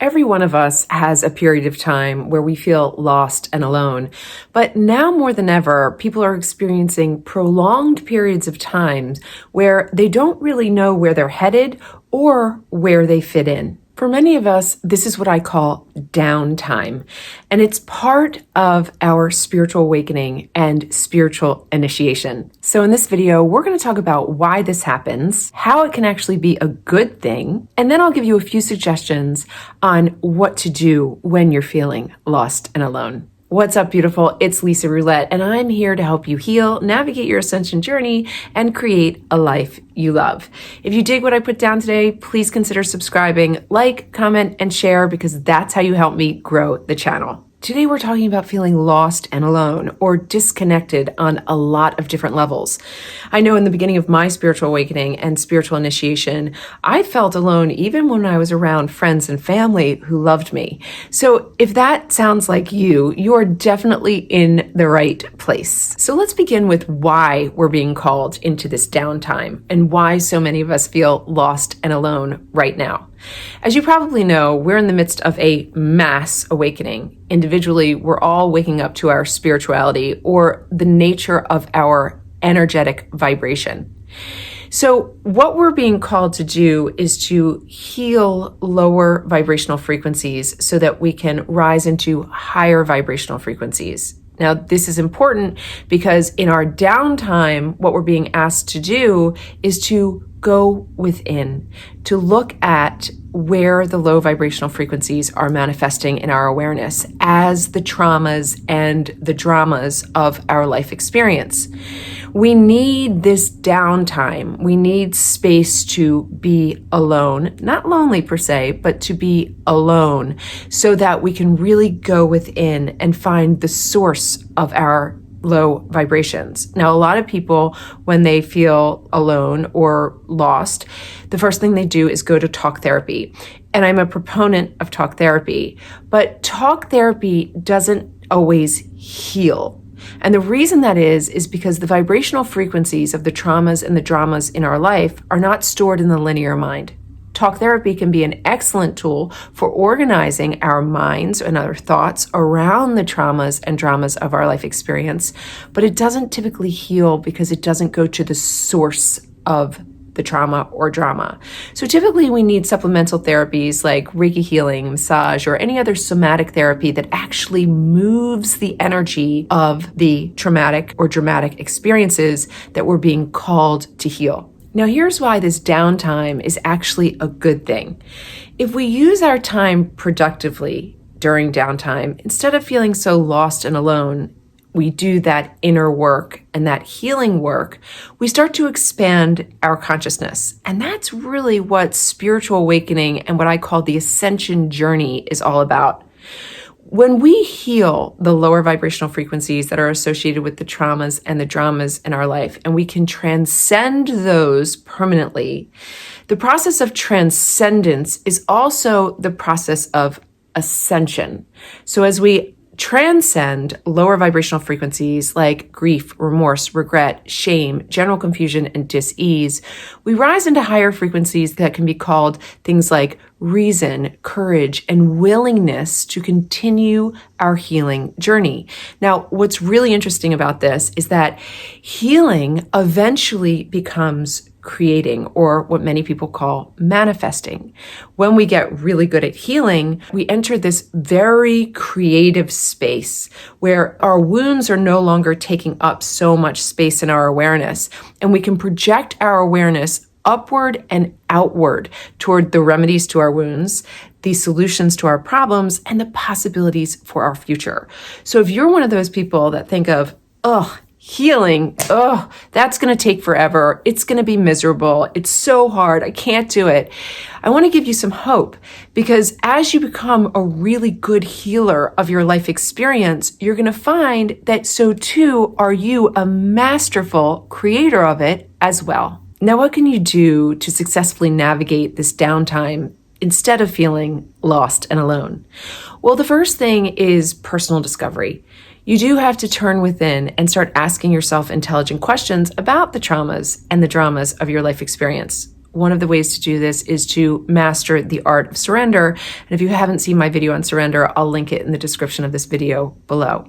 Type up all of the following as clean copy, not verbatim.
Every one of us has a period of time where we feel lost and alone. But now more than ever, people are experiencing prolonged periods of time where they don't really know where they're headed or where they fit in. For many of us, this is what I call downtime, and it's part of our spiritual awakening and spiritual initiation. So in this video, we're going to talk about why this happens, how it can actually be a good thing, and then I'll give you a few suggestions on what to do when you're feeling lost and alone. What's up, beautiful? It's Lisa Roulette, and I'm here to help you heal, navigate your ascension journey, and create a life you love. If you dig what I put down today, please consider subscribing, like, comment, and share, because that's how you help me grow the channel. Today, we're talking about feeling lost and alone or disconnected on a lot of different levels. I know in the beginning of my spiritual awakening and spiritual initiation, I felt alone even when I was around friends and family who loved me. So if that sounds like you are definitely in the right place. So let's begin with why we're being called into this downtime and why so many of us feel lost and alone right now. As you probably know, we're in the midst of a mass awakening. Individually, we're all waking up to our spirituality or the nature of our energetic vibration. So what we're being called to do is to heal lower vibrational frequencies so that we can rise into higher vibrational frequencies. Now, this is important because in our downtime, what we're being asked to do is to go within, to look at where the low vibrational frequencies are manifesting in our awareness as the traumas and the dramas of our life experience. We need this downtime. We need space to be alone, not lonely per se, but to be alone so that we can really go within and find the source of our low vibrations. Now, a lot of people, when they feel alone or lost, the first thing they do is go to talk therapy. And I'm a proponent of talk therapy, but talk therapy doesn't always heal. And the reason that is because the vibrational frequencies of the traumas and the dramas in our life are not stored in the linear mind. Talk therapy can be an excellent tool for organizing our minds and our thoughts around the traumas and dramas of our life experience, but it doesn't typically heal because it doesn't go to the source of the trauma or drama. So typically we need supplemental therapies like Reiki healing, massage, or any other somatic therapy that actually moves the energy of the traumatic or dramatic experiences that we're being called to heal. Now, here's why this downtime is actually a good thing. If we use our time productively during downtime, instead of feeling so lost and alone, we do that inner work and that healing work, we start to expand our consciousness. And that's really what spiritual awakening and what I call the ascension journey is all about. When we heal the lower vibrational frequencies that are associated with the traumas and the dramas in our life, and we can transcend those permanently, the process of transcendence is also the process of ascension. So as we transcend lower vibrational frequencies like grief, remorse, regret, shame, general confusion, and dis-ease, we rise into higher frequencies that can be called things like reason, courage, and willingness to continue our healing journey. Now, what's really interesting about this is that healing eventually becomes creating, or what many people call manifesting. When we get really good at healing, we enter this very creative space where our wounds are no longer taking up so much space in our awareness, and we can project our awareness upward and outward toward the remedies to our wounds, the solutions to our problems, and the possibilities for our future. So if you're one of those people that think of, healing, that's going to take forever. It's going to be miserable. It's so hard. I can't do it. I want to give you some hope, because as you become a really good healer of your life experience, you're going to find that so too are you a masterful creator of it as well. Now, what can you do to successfully navigate this downtime instead of feeling lost and alone? Well, the first thing is personal discovery. You do have to turn within and start asking yourself intelligent questions about the traumas and the dramas of your life experience. one of the ways to do this is to master the art of surrender. And if you haven't seen my video on surrender, I'll link it in the description of this video below.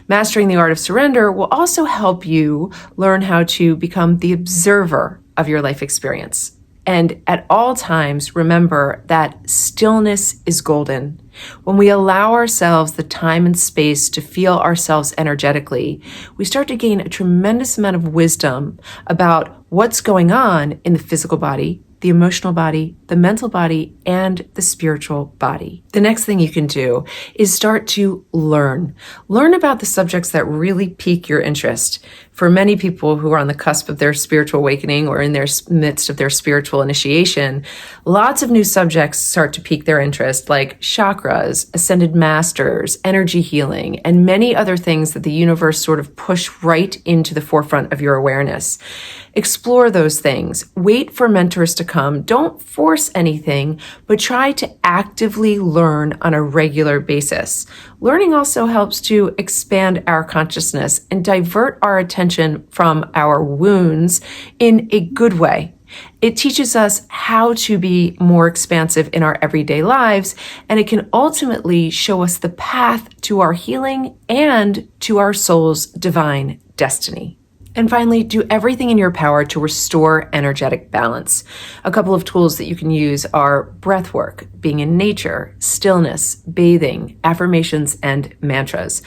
Mastering the art of surrender will also help you learn how to become the observer of your life experience. And at all times, remember that stillness is golden. When we allow ourselves the time and space to feel ourselves energetically, we start to gain a tremendous amount of wisdom about what's going on in the physical body, the emotional body, the mental body, and the spiritual body. The next thing you can do is start to learn. Learn about the subjects that really pique your interest. For many people who are on the cusp of their spiritual awakening or in their midst of their spiritual initiation, lots of new subjects start to pique their interest, like chakras, ascended masters, energy healing, and many other things that the universe sort of push right into the forefront of your awareness. Explore those things. Wait for mentors to come. Don't force anything, but try to actively learn on a regular basis. Learning also helps to expand our consciousness and divert our attention from our wounds in a good way. It teaches us how to be more expansive in our everyday lives, and it can ultimately show us the path to our healing and to our soul's divine destiny. And finally, do everything in your power to restore energetic balance. A couple of tools that you can use are breath work, being in nature, stillness, bathing, affirmations, and mantras.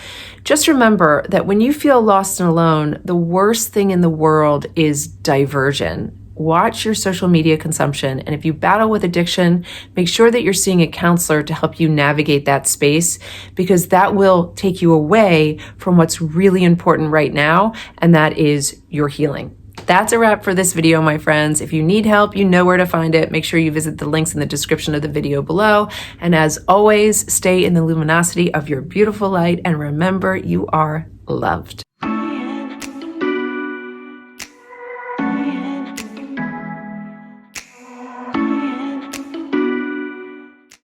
Just remember that when you feel lost and alone, the worst thing in the world is diversion. Watch your social media consumption, and if you battle with addiction, make sure that you're seeing a counselor to help you navigate that space, because that will take you away from what's really important right now, and that is your healing. That's a wrap for this video, my friends. If you need help, you know where to find it. Make sure you visit the links in the description of the video below. And as always, stay in the luminosity of your beautiful light, and remember, you are loved.